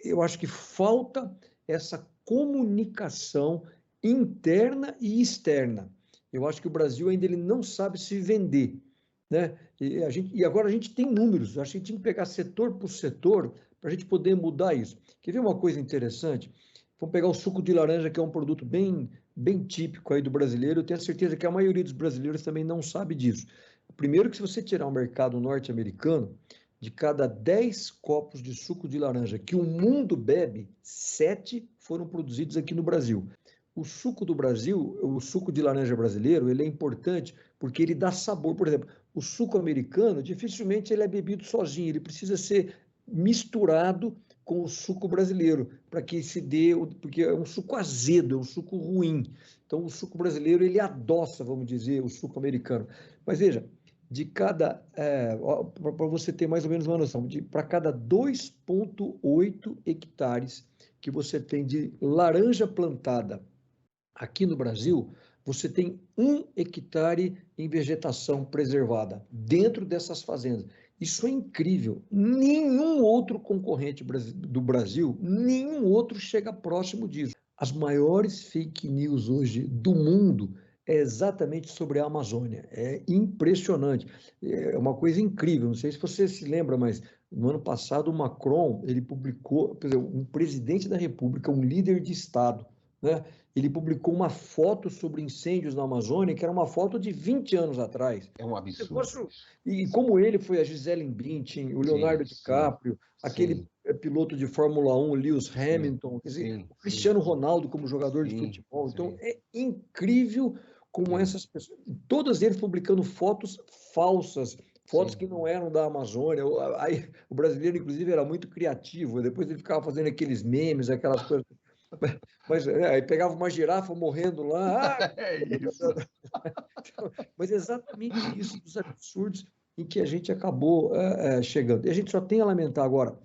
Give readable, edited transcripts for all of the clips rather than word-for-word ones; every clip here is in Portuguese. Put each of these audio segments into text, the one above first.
eu acho que falta essa comunicação interna e externa. Eu acho que o Brasil ainda ele não sabe se vender, né? E agora a gente tem números, acho que a gente tem que pegar setor por setor para a gente poder mudar isso. Quer ver uma coisa interessante? Vamos pegar o suco de laranja, que é um produto bem típico aí do brasileiro. Eu tenho certeza que a maioria dos brasileiros também não sabe disso. Primeiro que se você tirar o mercado norte-americano, de cada 10 copos de suco de laranja que o mundo bebe, 7 foram produzidos aqui no Brasil. O suco do Brasil, o suco de laranja brasileiro, ele é importante porque ele dá sabor. Por exemplo, o suco americano, dificilmente ele é bebido sozinho, ele precisa ser misturado com o suco brasileiro, para que se dê, porque é um suco azedo, é um suco ruim. Então, o suco brasileiro, ele adoça, vamos dizer, o suco americano. Mas veja, de cada, para você ter mais ou menos uma noção, para cada 2,8 hectares que você tem de laranja plantada aqui no Brasil, você tem 1 hectare em vegetação preservada dentro dessas fazendas. Isso é incrível. Nenhum outro concorrente do Brasil, nenhum outro chega próximo disso. As maiores fake news hoje do mundo é exatamente sobre a Amazônia. É impressionante. É uma coisa incrível. Não sei se você se lembra, mas no ano passado o Macron, ele publicou, quer dizer, um presidente da República, um líder de Estado, né? Ele publicou uma foto sobre incêndios na Amazônia, que era uma foto de 20 anos atrás. É um absurdo Negócio, isso. e como ele foi a Gisele Bündchen, o Sim, Leonardo sim, DiCaprio, aquele sim, piloto de Fórmula 1, Lewis sim, Hamilton, quer dizer, sim, o sim, Cristiano Ronaldo como jogador de sim, futebol. Então, sim, é incrível como sim, essas pessoas, todas eles publicando fotos falsas, fotos sim. que não eram da Amazônia. Aí, o brasileiro, inclusive, era muito criativo, depois ele ficava fazendo aqueles memes, aquelas coisas. Mas aí pegava uma girafa morrendo lá, É isso. mas é exatamente isso, os absurdos em que a gente acabou chegando. E a gente só tem a lamentar agora.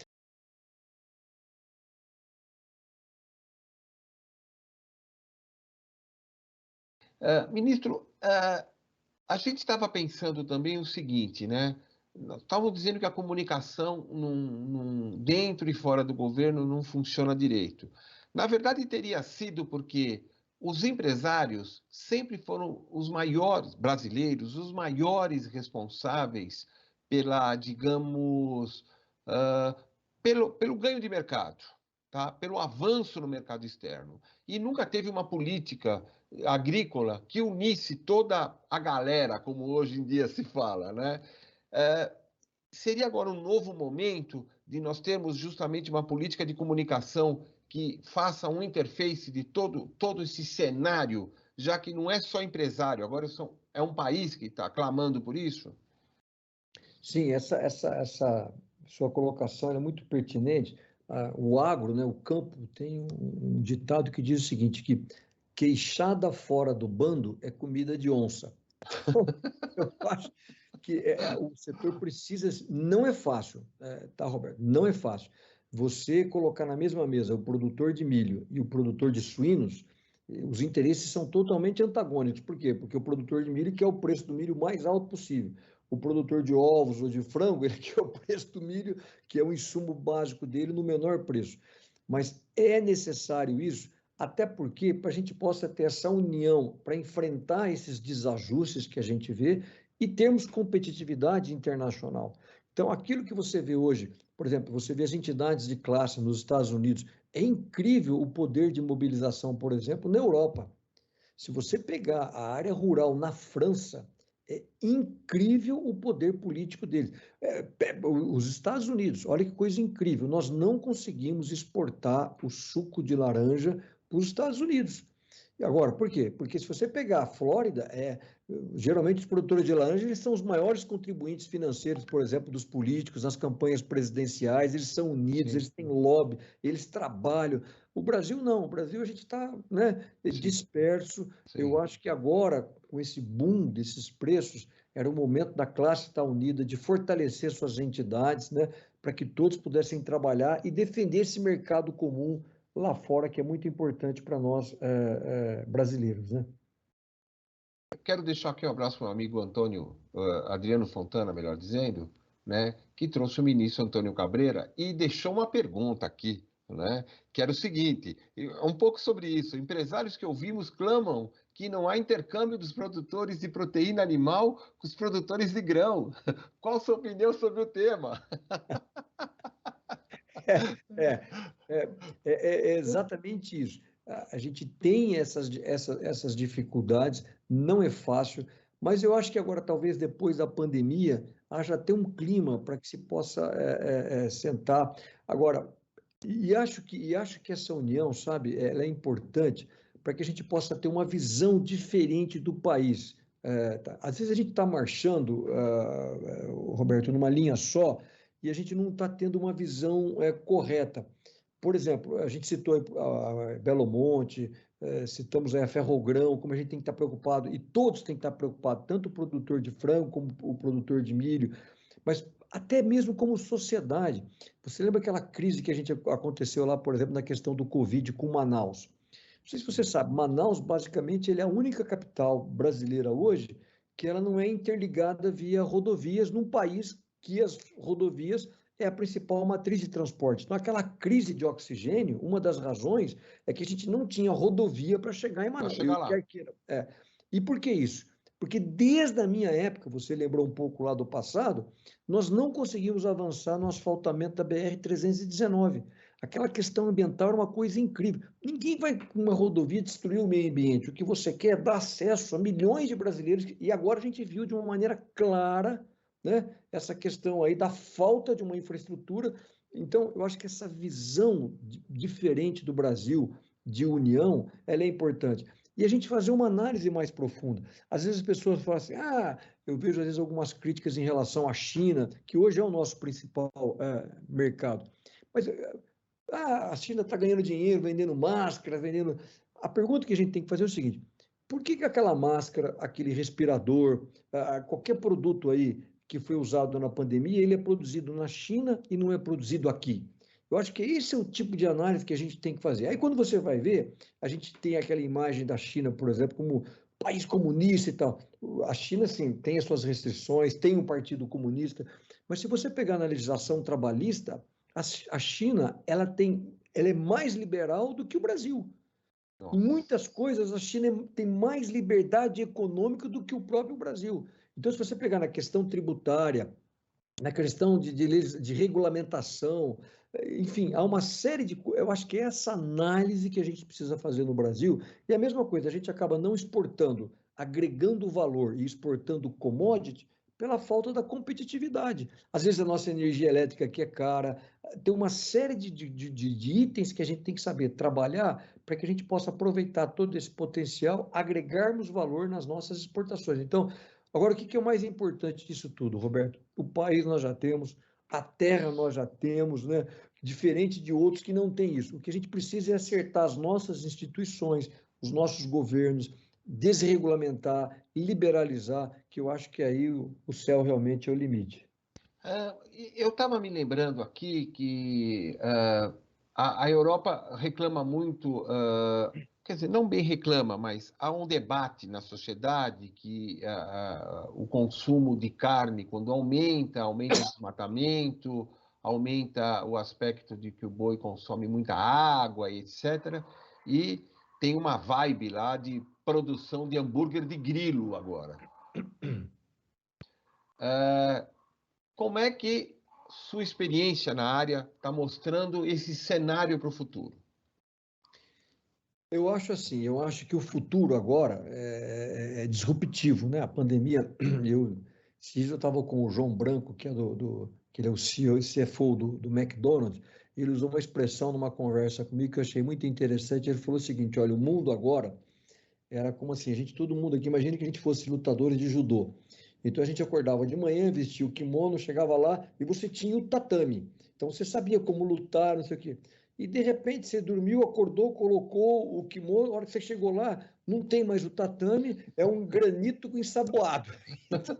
Ministro, a gente estava pensando também o seguinte, né? Nós estávamos dizendo que a comunicação dentro e fora do governo não funciona direito. Na verdade, teria sido porque os empresários sempre foram os maiores brasileiros, os maiores responsáveis pela, digamos, ah, pelo ganho de mercado, tá? Pelo avanço no mercado externo. E nunca teve uma política agrícola que unisse toda a galera, como hoje em dia se fala, né? É, seria agora um novo momento de nós termos justamente uma política de comunicação que faça um interface de todo esse cenário, já que não é só empresário, agora é um país que está clamando por isso? Sim, essa sua colocação é muito pertinente. O agro, né, o campo, tem um ditado que diz o seguinte, que queixada fora do bando é comida de onça. Então, eu acho que o setor precisa, não é fácil, tá, Roberto? Não é fácil. Você colocar na mesma mesa o produtor de milho e o produtor de suínos, os interesses são totalmente antagônicos. Por quê? Porque o produtor de milho quer o preço do milho mais alto possível. O produtor de ovos ou de frango, ele quer o preço do milho, que é o insumo básico dele, no menor preço. Mas é necessário isso, até porque para a gente possa ter essa união para enfrentar esses desajustes que a gente vê e termos competitividade internacional. Então, aquilo que você vê hoje, por exemplo, você vê as entidades de classe nos Estados Unidos, é incrível o poder de mobilização, por exemplo, na Europa. Se você pegar a área rural na França, é incrível o poder político deles. Os Estados Unidos, olha que coisa incrível, nós não conseguimos exportar o suco de laranja para os Estados Unidos. E agora, por quê? Porque se você pegar a Flórida, geralmente os produtores de laranja eles são os maiores contribuintes financeiros, por exemplo, dos políticos, nas campanhas presidenciais, eles são unidos, Sim, eles têm lobby, eles trabalham. O Brasil não, o Brasil a gente está, né, sim, disperso. Eu sim. acho que agora, com esse boom desses preços, era o momento da classe estar unida, de fortalecer suas entidades, né, para que todos pudessem trabalhar e defender esse mercado comum lá fora, que é muito importante para nós brasileiros, né? Quero deixar aqui um abraço para o meu amigo Antônio, Adriano Fontana, melhor dizendo, né, que trouxe o ministro Antônio Cabreira e deixou uma pergunta aqui né? Que era o seguinte, um pouco sobre isso, empresários que ouvimos clamam que não há intercâmbio dos produtores de proteína animal com os produtores de grão. Qual a sua opinião sobre o tema? É, é, é exatamente isso. A gente tem essas dificuldades, não é fácil, mas eu acho que agora, talvez depois da pandemia, haja até um clima para que se possa sentar. Agora, e acho que essa união, sabe, ela é importante para que a gente possa ter uma visão diferente do país. Às vezes a gente está marchando, Roberto, numa linha só, e a gente não está tendo uma visão correta. Por exemplo, a gente citou a Belo Monte, citamos a Ferrogrão, como a gente tem que estar preocupado, e todos têm que estar preocupados, tanto o produtor de frango como o produtor de milho, mas até mesmo como sociedade. Você lembra aquela crise que aconteceu lá, por exemplo, na questão do Covid com Manaus? Não sei se você sabe, Manaus, basicamente, ele é a única capital brasileira hoje que ela não é interligada via rodovias num país que as rodovias é a principal matriz de transporte. Então, aquela crise de oxigênio, uma das razões é que a gente não tinha rodovia para chegar em Para Manaus. chegar lá. E por que isso? Porque desde a minha época, você lembrou um pouco lá do passado, nós não conseguimos avançar no asfaltamento da BR-319. Aquela questão ambiental era uma coisa incrível. Ninguém vai com uma rodovia destruir o meio ambiente. O que você quer é dar acesso a milhões de brasileiros. E agora a gente viu de uma maneira clara, né, essa questão aí da falta de uma infraestrutura. Então, eu acho que essa visão diferente do Brasil, de união, ela é importante. E a gente fazer uma análise mais profunda. Às vezes as pessoas falam assim, eu vejo às vezes algumas críticas em relação à China, que hoje é o nosso principal mercado. Mas a China está ganhando dinheiro, vendendo máscara, vendendo... A pergunta que a gente tem que fazer é o seguinte, por que aquela máscara, aquele respirador, qualquer produto aí que foi usado na pandemia, ele é produzido na China e não é produzido aqui? Eu acho que esse é o tipo de análise que a gente tem que fazer. Aí quando você vai ver, a gente tem aquela imagem da China, por exemplo, como país comunista e tal. A China, sim, tem as suas restrições, tem um partido comunista, mas se você pegar na legislação trabalhista, a China, ela é mais liberal do que o Brasil. Em Nossa. muitas coisas, a China tem mais liberdade econômica do que o próprio Brasil. Então, se você pegar na questão tributária, na questão de regulamentação, enfim, há uma série de coisas. Eu acho que é essa análise que a gente precisa fazer no Brasil. E a mesma coisa, a gente acaba não exportando, agregando valor e exportando commodity pela falta da competitividade. Às vezes a nossa energia elétrica aqui é cara, tem uma série de itens que a gente tem que saber trabalhar para que a gente possa aproveitar todo esse potencial, agregarmos valor nas nossas exportações. Então, agora, o que é o mais importante disso tudo, Roberto? O país nós já temos, a terra nós já temos, né? Diferente de outros que não têm isso. O que a gente precisa é acertar as nossas instituições, os nossos governos, desregulamentar, liberalizar, que eu acho que aí o céu realmente é o limite. Eu estava me lembrando aqui que a Europa reclama muito, quer dizer, não bem reclama, mas há um debate na sociedade que o consumo de carne, quando aumenta o desmatamento, aumenta o aspecto de que o boi consome muita água, etc. E tem uma vibe lá de produção de hambúrguer de grilo agora. Como é que sua experiência na área está mostrando esse cenário para o futuro? Eu acho assim, eu acho que o futuro agora é disruptivo, né? A pandemia, esses dias eu estava com o João Branco, que ele é o CEO e CFO do McDonald's, e ele usou uma expressão numa conversa comigo que eu achei muito interessante. Ele falou o seguinte: olha, o mundo agora era como assim, todo mundo aqui, imagina que a gente fosse lutadores de judô. Então a gente acordava de manhã, vestia o kimono, chegava lá e você tinha o tatame. Então você sabia como lutar, não sei o quê. E de repente você dormiu, acordou, colocou o kimono, a hora que você chegou lá, não tem mais o tatame, é um granito ensaboado. Então,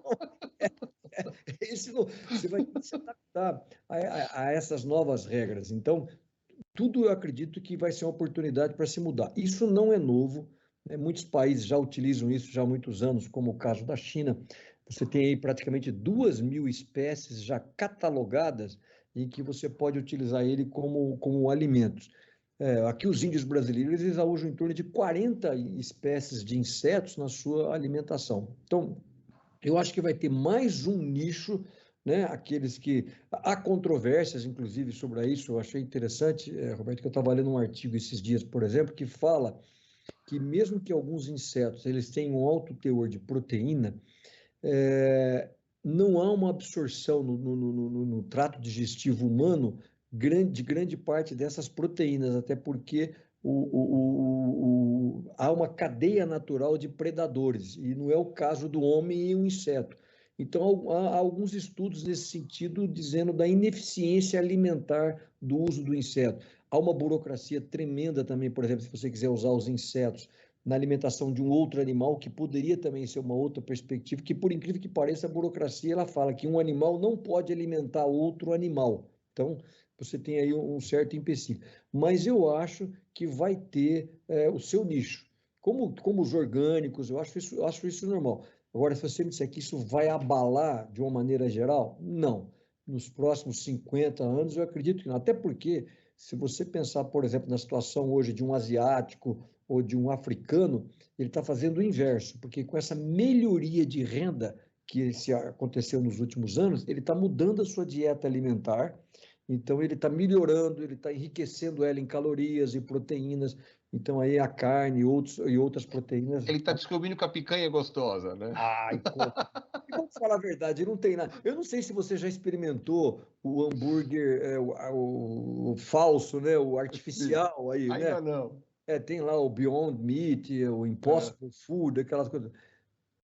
você vai ter que se adaptar a essas novas regras. Então, tudo eu acredito que vai ser uma oportunidade para se mudar. Isso não é novo, né? Muitos países já utilizam isso já há muitos anos, como o caso da China. Você tem aí praticamente 2.000 espécies já catalogadas em que você pode utilizar ele como alimentos. Aqui os índios brasileiros, eles usam em torno de 40 espécies de insetos na sua alimentação. Então, eu acho que vai ter mais um nicho, né? Aqueles que... Há controvérsias, inclusive, sobre isso. Eu achei interessante, Roberto, que eu estava lendo um artigo esses dias, por exemplo, que fala que mesmo que alguns insetos eles tenham um alto teor de proteína, não há uma absorção no trato digestivo humano de grande parte dessas proteínas, até porque há uma cadeia natural de predadores, e não é o caso do homem e um inseto. Então, há alguns estudos nesse sentido, dizendo da ineficiência alimentar do uso do inseto. Há uma burocracia tremenda também, por exemplo, se você quiser usar os insetos na alimentação de um outro animal, que poderia também ser uma outra perspectiva, que por incrível que pareça, a burocracia ela fala que um animal não pode alimentar outro animal. Então, você tem aí um certo empecilho. Mas eu acho que vai ter o seu nicho. Como os orgânicos, eu acho isso normal. Agora, se você me disser que isso vai abalar de uma maneira geral, não. Nos próximos 50 anos, eu acredito que não. Até porque, se você pensar, por exemplo, na situação hoje de um asiático ou de um africano, ele está fazendo o inverso, porque com essa melhoria de renda que se aconteceu nos últimos anos, ele está mudando a sua dieta alimentar, então ele está melhorando, ele está enriquecendo ela em calorias e proteínas, então aí a carne e outras proteínas. Ele está descobrindo que a picanha é gostosa, né? Ai, como? E vamos falar a verdade, não tem nada. Eu não sei se você já experimentou o hambúrguer, o falso, né? O Sim. artificial aí, né? Ainda não. Tem lá o Beyond Meat, o É. Impossible Food, aquelas coisas.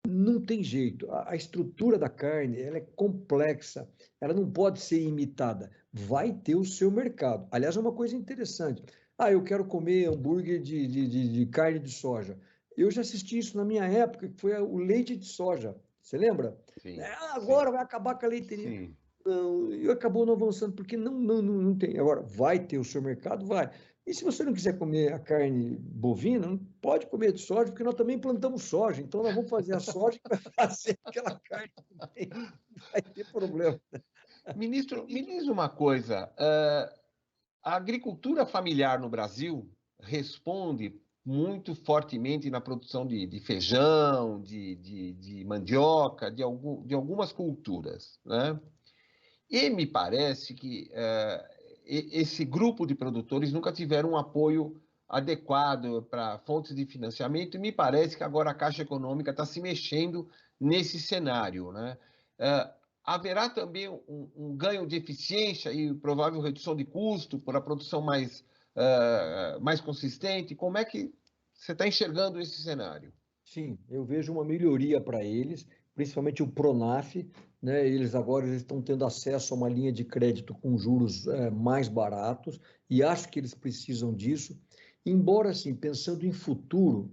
Não tem jeito. A estrutura da carne, ela é complexa. Ela não pode ser imitada. Vai ter o seu mercado. Aliás, é uma coisa interessante. Eu quero comer hambúrguer de carne de soja. Eu já assisti isso na minha época, que foi o leite de soja. Você lembra? Sim, sim, Agora vai acabar com a leiteria. sim. Não, e acabou não avançando, porque não tem. Agora, vai ter o seu mercado? Vai. E se você não quiser comer a carne bovina, não pode comer de soja, porque nós também plantamos soja. Então, nós vamos fazer a soja que vai fazer aquela carne também. Não vai ter problema. Ministro, me diz uma coisa. A agricultura familiar no Brasil responde muito fortemente na produção de feijão, de mandioca, de algumas culturas, né? E me parece que esse grupo de produtores nunca tiveram um apoio adequado para fontes de financiamento, e me parece que agora a Caixa Econômica está se mexendo nesse cenário, né? Eh, Haverá também um ganho de eficiência e provável redução de custo por a produção mais consistente? Como é que você está enxergando esse cenário? Sim, eu vejo uma melhoria para eles, principalmente o Pronaf, né? Eles agora estão tendo acesso a uma linha de crédito com juros mais baratos, e acho que eles precisam disso. Embora, assim, pensando em futuro,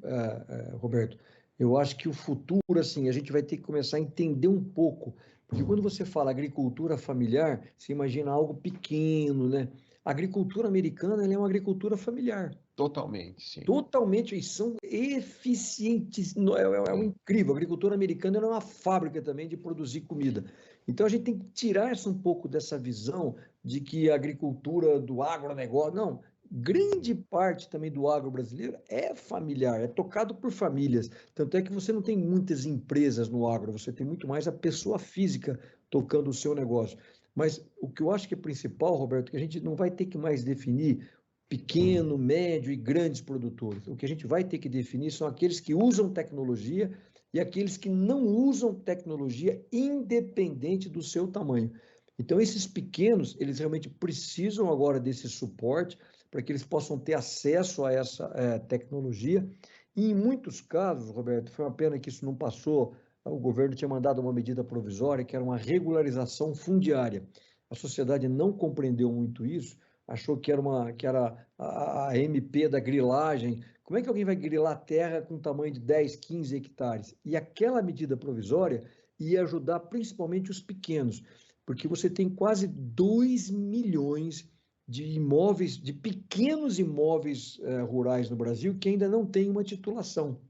Roberto, eu acho que o futuro, assim, a gente vai ter que começar a entender um pouco, porque quando você fala agricultura familiar, você imagina algo pequeno, né? A agricultura americana, ela é uma agricultura familiar. Totalmente, sim. Totalmente, e são eficientes, é um Sim. incrível. A agricultura americana é uma fábrica também de produzir comida. Então a gente tem que tirar essa um pouco dessa visão de que a agricultura do agronegócio, não, grande parte também do agro brasileiro é familiar, é tocado por famílias. Tanto é que você não tem muitas empresas no agro, você tem muito mais a pessoa física tocando o seu negócio. Mas o que eu acho que é principal, Roberto, é que a gente não vai ter que mais definir pequeno, médio e grandes produtores. O que a gente vai ter que definir são aqueles que usam tecnologia e aqueles que não usam tecnologia, independente do seu tamanho. Então, esses pequenos, eles realmente precisam agora desse suporte para que eles possam ter acesso a essa tecnologia. E em muitos casos, Roberto, foi uma pena que isso não passou, o governo tinha mandado uma medida provisória, que era uma regularização fundiária. A sociedade não compreendeu muito isso, achou que era a MP da grilagem. Como é que alguém vai grilar terra com tamanho de 10, 15 hectares? E aquela medida provisória ia ajudar principalmente os pequenos, porque você tem quase 2 milhões de imóveis, de pequenos imóveis rurais no Brasil que ainda não têm uma titulação.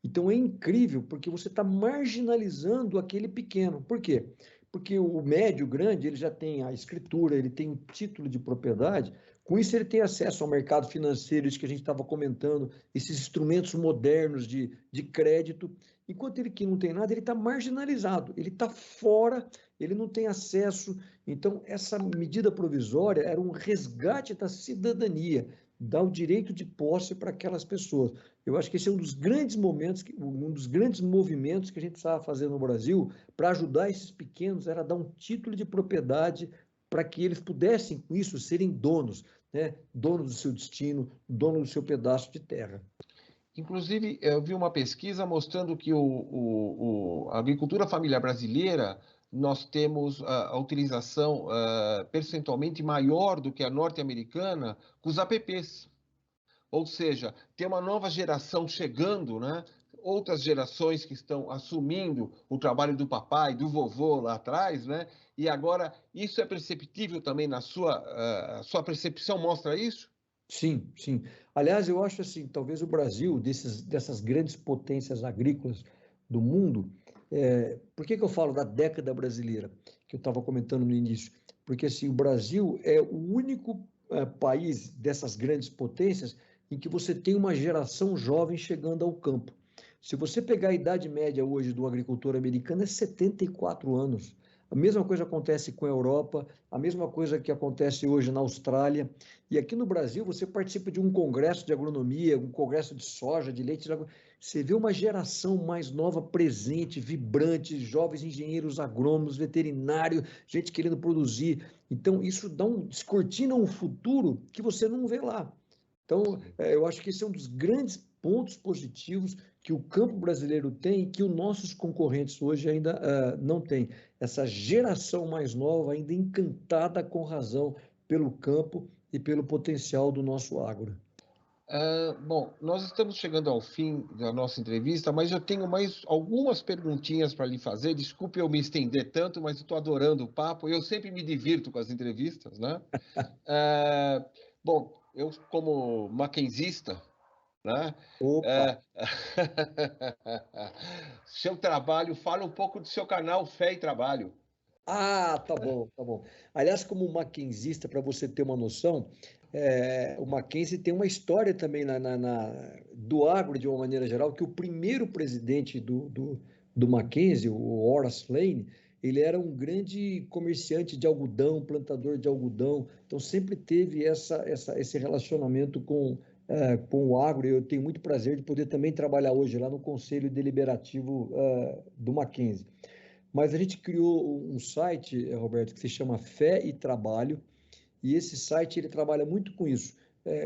Então é incrível, porque você está marginalizando aquele pequeno. Por quê? porque o médio, grande, ele já tem a escritura, ele tem o título de propriedade, com isso ele tem acesso ao mercado financeiro, isso que a gente estava comentando, esses instrumentos modernos de crédito, enquanto ele que não tem nada, ele está marginalizado, ele está fora, ele não tem acesso. Então, essa medida provisória era um resgate da cidadania, dar o direito de posse para aquelas pessoas. Eu acho que esse é um dos grandes momentos, um dos grandes movimentos que a gente precisava fazer no Brasil para ajudar esses pequenos, era dar um título de propriedade para que eles pudessem, com isso, serem donos, né? Donos do seu destino, dono do seu pedaço de terra. Inclusive, eu vi uma pesquisa mostrando que a agricultura familiar brasileira, nós temos a utilização percentualmente maior do que a norte-americana com os APPs. Ou seja, tem uma nova geração chegando, né? Outras gerações que estão assumindo o trabalho do papai, do vovô lá atrás, né? E agora, isso é perceptível também na sua percepção mostra isso? Sim, sim. Aliás, eu acho assim, talvez o Brasil, dessas grandes potências agrícolas do mundo, por que que eu falo da década brasileira, que eu estava comentando no início? Porque assim, o Brasil é o único país dessas grandes potências em que você tem uma geração jovem chegando ao campo. Se você pegar a idade média hoje do agricultor americano, é 74 anos. A mesma coisa acontece com a Europa, a mesma coisa que acontece hoje na Austrália. E aqui no Brasil, você participa de um congresso de agronomia, um congresso de soja, de leite. Você vê uma geração mais nova presente, vibrante, jovens engenheiros agrônomos, veterinários, gente querendo produzir. Então, isso descortina um futuro que você não vê lá. Então, eu acho que esse é um dos grandes pontos positivos que o campo brasileiro tem e que os nossos concorrentes hoje ainda não têm. Essa geração mais nova, ainda encantada com razão pelo campo e pelo potencial do nosso agro. Bom, nós estamos chegando ao fim da nossa entrevista, mas eu tenho mais algumas perguntinhas para lhe fazer. Desculpe eu me estender tanto, mas eu estou adorando o papo. Eu sempre me divirto com as entrevistas, né? Ah, bom, eu como maquinzista, né? Opa! É, seu trabalho, fala um pouco do seu canal Fé e Trabalho. Ah, tá bom, tá bom. Aliás, como maquinzista, para você ter uma noção, o Mackenzie tem uma história também do agro, de uma maneira geral, que o primeiro presidente do Mackenzie, o Horace Lane, ele era um grande comerciante de algodão, plantador de algodão, então sempre teve esse relacionamento com o agro. Eu tenho muito prazer de poder também trabalhar hoje lá no Conselho Deliberativo do Mackenzie. Mas a gente criou um site, Roberto, que se chama Fé e Trabalho, e esse site ele trabalha muito com isso,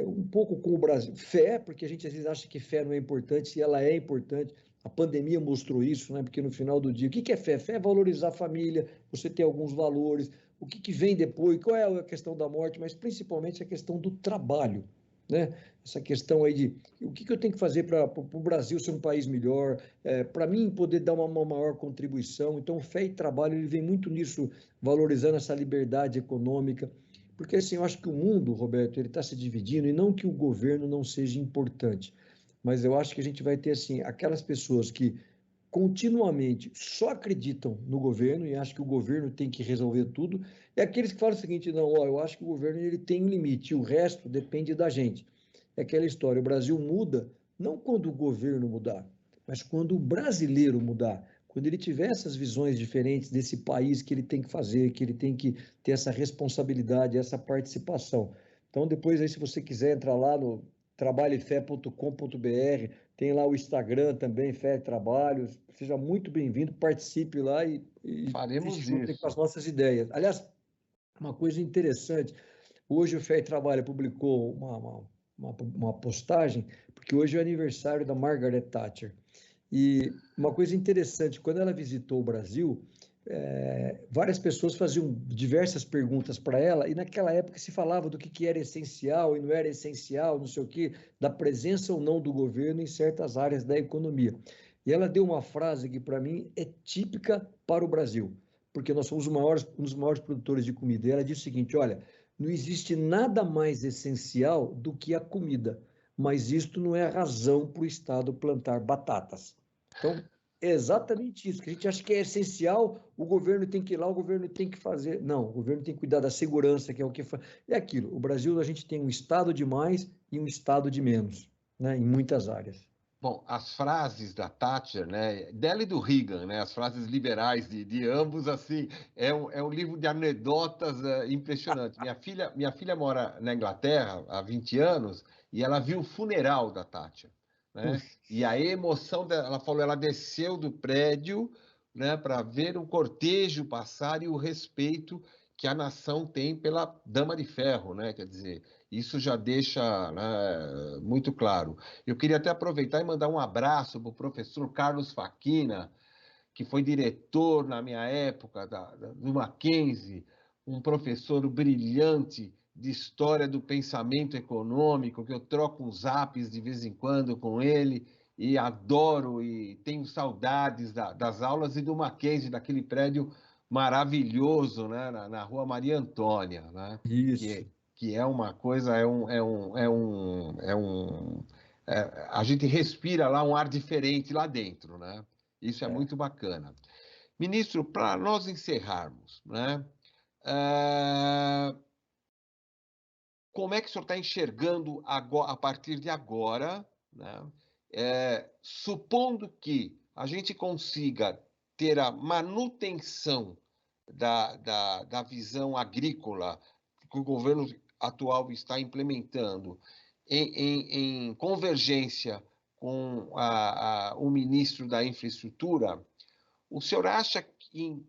um pouco com o Brasil. Fé, porque a gente às vezes acha que fé não é importante, e ela é importante. A pandemia mostrou isso, né? Porque no final do dia, o que que é fé? Fé é valorizar a família, você ter alguns valores, o que que vem depois, qual é a questão da morte, mas principalmente a questão do trabalho, né? Essa questão aí de o que que eu tenho que fazer para o Brasil ser um país melhor, para mim poder dar uma maior contribuição. Então, fé e trabalho, ele vem muito nisso, valorizando essa liberdade econômica, porque assim, eu acho que o mundo, Roberto, ele está se dividindo, e não que o governo não seja importante, mas eu acho que a gente vai ter assim, aquelas pessoas que continuamente só acreditam no governo e acham que o governo tem que resolver tudo, e aqueles que falam o seguinte, não, ó, eu acho que o governo ele tem um limite, e o resto depende da gente. É aquela história, o Brasil muda não quando o governo mudar, mas quando o brasileiro mudar, quando ele tiver essas visões diferentes desse país que ele tem que fazer, que ele tem que ter essa responsabilidade, essa participação. Então, depois aí, se você quiser entrar lá no trabalhefé.com.br, tem lá o Instagram também, Fé e Trabalhos. Seja muito bem-vindo, participe lá e se Faremos junte com as isso. nossas ideias. Aliás, uma coisa interessante, hoje o Fé e Trabalho publicou uma postagem, porque hoje é o aniversário da Margaret Thatcher. E uma coisa interessante, quando ela visitou o Brasil, várias pessoas faziam diversas perguntas para ela, e naquela época se falava do que era essencial e não era essencial, não sei o quê, da presença ou não do governo em certas áreas da economia. E ela deu uma frase que, para mim, é típica para o Brasil, porque nós somos um dos maiores produtores de comida. E ela disse o seguinte: olha, não existe nada mais essencial do que a comida, mas isto não é razão para o Estado plantar batatas. Então, É exatamente isso, que a gente acha que é essencial, o governo tem que ir lá, o governo tem que fazer. Não, o governo tem que cuidar da segurança, que é o que faz. É aquilo, o Brasil, a gente tem um Estado de mais e um Estado de menos, né, em muitas áreas. Bom, as frases da Thatcher, né, dela e do Reagan, né, as frases liberais de ambos, assim, é um livro de anedotas impressionante. Minha filha mora na Inglaterra há 20 anos e ela viu o funeral da Thatcher, né? Puxa, E a emoção dela, ela falou, ela desceu do prédio, né, para ver o cortejo passar e o respeito que a nação tem pela Dama de Ferro, né? Quer dizer, isso já deixa, né, muito claro. Eu queria até aproveitar e mandar um abraço para o professor Carlos Facchina, que foi diretor na minha época do Mackenzie, um professor brilhante de história do pensamento econômico, que eu troco uns zaps de vez em quando com ele, e adoro e tenho saudades das aulas e do Mackenzie, daquele prédio maravilhoso, né, na Rua Maria Antônia, né, isso. que é uma coisa, a gente respira lá um ar diferente lá dentro, né? Isso é É. muito bacana. Ministro, para nós encerrarmos, né? eh, como é que o senhor está enxergando a partir de agora, né? Supondo que a gente consiga ter a manutenção da visão agrícola que o governo atual está implementando em convergência com o ministro da Infraestrutura, o senhor acha que em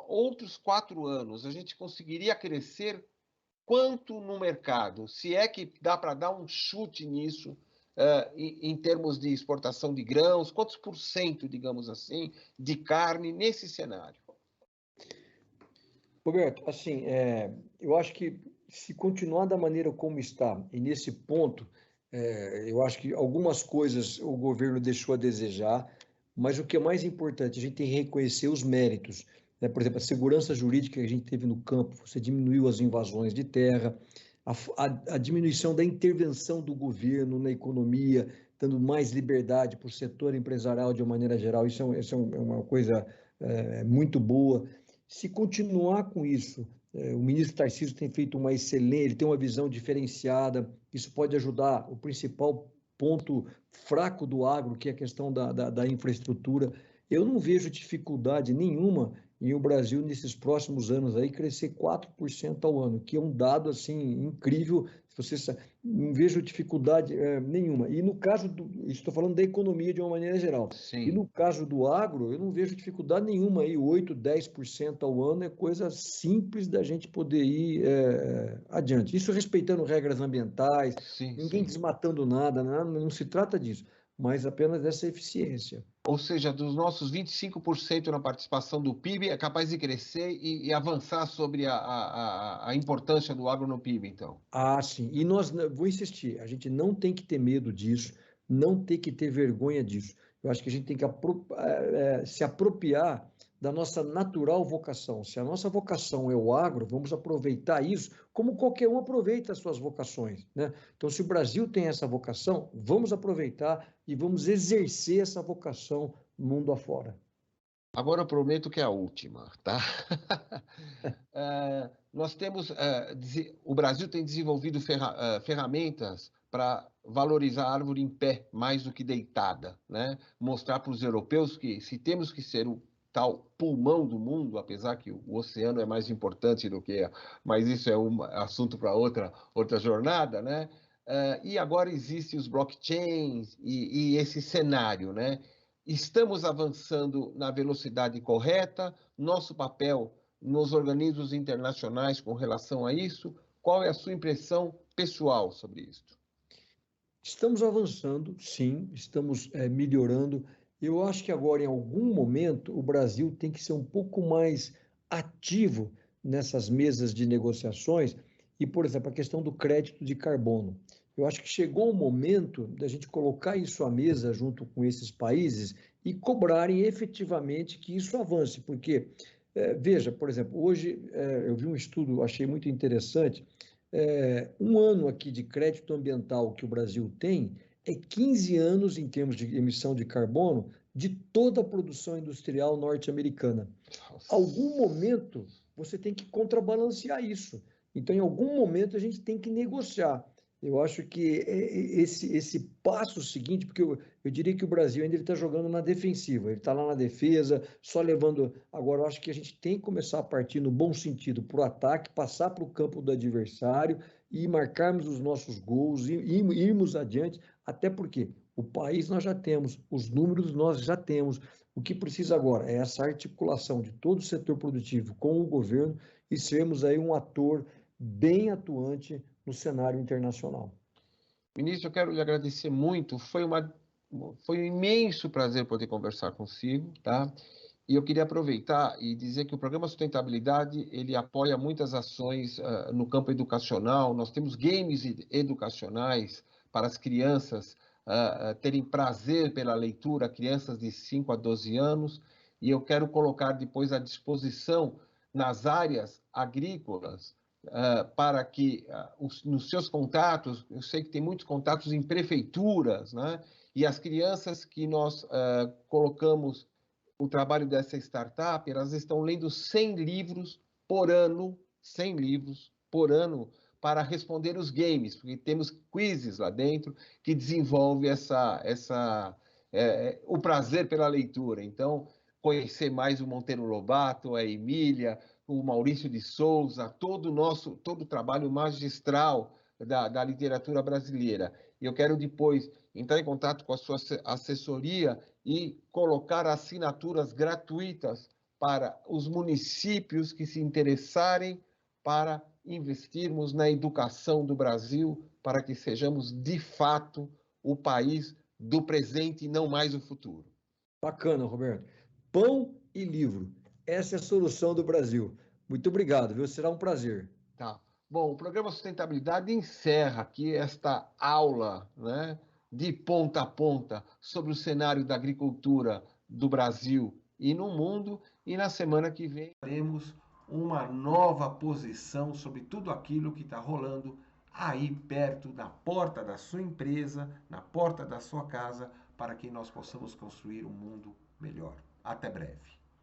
outros 4 anos a gente conseguiria crescer quanto no mercado? Se é que dá para dar um chute nisso, em termos de exportação de grãos, quantos por cento, digamos assim, de carne nesse cenário? Roberto, assim, eu acho que se continuar da maneira como está, e nesse ponto, eu acho que algumas coisas o governo deixou a desejar, mas o que é mais importante, a gente tem que reconhecer os méritos, né? Por exemplo, a segurança jurídica que a gente teve no campo, você diminuiu as invasões de terra, a diminuição da intervenção do governo na economia, dando mais liberdade para o setor empresarial de uma maneira geral, isso é uma coisa muito boa. Se continuar com isso, o ministro Tarcísio tem feito uma excelente, ele tem uma visão diferenciada, isso pode ajudar o principal ponto fraco do agro, que é a questão da infraestrutura. Eu não vejo dificuldade nenhuma em o Brasil, nesses próximos anos, aí, crescer 4% ao ano, que é um dado assim incrível. Não vejo dificuldade nenhuma. E no caso estou falando da economia de uma maneira geral. E Sim. no caso do agro, eu não vejo dificuldade nenhuma aí, 8, 10% ao ano é coisa simples da gente poder ir adiante. Isso respeitando regras ambientais, Sim, ninguém sim. desmatando nada, não se trata disso, mas apenas dessa eficiência. Ou seja, dos nossos 25% na participação do PIB, é capaz de crescer e avançar sobre a importância do agro no PIB, então. Ah, sim. E vou insistir, a gente não tem que ter medo disso, não tem que ter vergonha disso. Eu acho que a gente tem que se apropriar da nossa natural vocação. Se a nossa vocação é o agro, vamos aproveitar isso como qualquer um aproveita as suas vocações, né? Então, se o Brasil tem essa vocação, vamos aproveitar e vamos exercer essa vocação mundo afora. Agora eu prometo que é a última, tá? Nós temos, o Brasil tem desenvolvido ferramentas para valorizar a árvore em pé mais do que deitada, né? Mostrar para os europeus que se temos que ser o tal pulmão do mundo, apesar que o oceano é mais importante do que, mas isso é um assunto para outra jornada, né? E agora existem os blockchains e esse cenário, né? Estamos avançando na velocidade correta, nosso papel nos organismos internacionais com relação a isso? Qual é a sua impressão pessoal sobre isso? Estamos avançando, sim, estamos melhorando. Eu acho que agora, em algum momento, o Brasil tem que ser um pouco mais ativo nessas mesas de negociações e, por exemplo, a questão do crédito de carbono. Eu acho que chegou o momento da gente colocar isso à mesa junto com esses países e cobrarem efetivamente que isso avance, porque, veja, por exemplo, hoje eu vi um estudo, achei muito interessante, um ano aqui de crédito ambiental que o Brasil tem é 15 anos em termos de emissão de carbono de toda a produção industrial norte-americana. Algum momento você tem que contrabalancear isso. Então, em algum momento a gente tem que negociar. Eu acho que esse passo seguinte, porque eu diria que o Brasil ainda está jogando na defensiva, ele está lá na defesa, só levando. Agora, eu acho que a gente tem que começar a partir no bom sentido para o ataque, passar para o campo do adversário e marcarmos os nossos gols, e irmos adiante, até porque o país nós já temos, os números nós já temos. O que precisa agora é essa articulação de todo o setor produtivo com o governo e sermos aí um ator bem atuante no cenário internacional. Ministro, eu quero lhe agradecer muito. Foi um imenso prazer poder conversar consigo, tá? E eu queria aproveitar e dizer que o Programa Sustentabilidade, ele apoia muitas ações no campo educacional. Nós temos games educacionais para as crianças terem prazer pela leitura, crianças de 5 a 12 anos, e eu quero colocar depois à disposição nas áreas agrícolas, para que nos seus contatos, eu sei que tem muitos contatos em prefeituras, né? E as crianças que nós colocamos o trabalho dessa startup, elas estão lendo 100 livros por ano, 100 livros por ano, para responder os games, porque temos quizzes lá dentro que desenvolve o prazer pela leitura. Então, conhecer mais o Monteiro Lobato, a Emília, o Maurício de Souza, todo o trabalho magistral da literatura brasileira. E eu quero depois entrar em contato com a sua assessoria e colocar assinaturas gratuitas para os municípios que se interessarem para investirmos na educação do Brasil, para que sejamos, de fato, o país do presente e não mais o futuro. Bacana, Roberto. Pão e livro. Essa é a solução do Brasil. Muito obrigado, viu? Será um prazer. Tá. Bom, o programa Sustentabilidade encerra aqui esta aula, né, de ponta a ponta sobre o cenário da agricultura do Brasil e no mundo. E na semana que vem teremos uma nova posição sobre tudo aquilo que está rolando aí perto da porta da sua empresa, na porta da sua casa, para que nós possamos construir um mundo melhor. Até breve.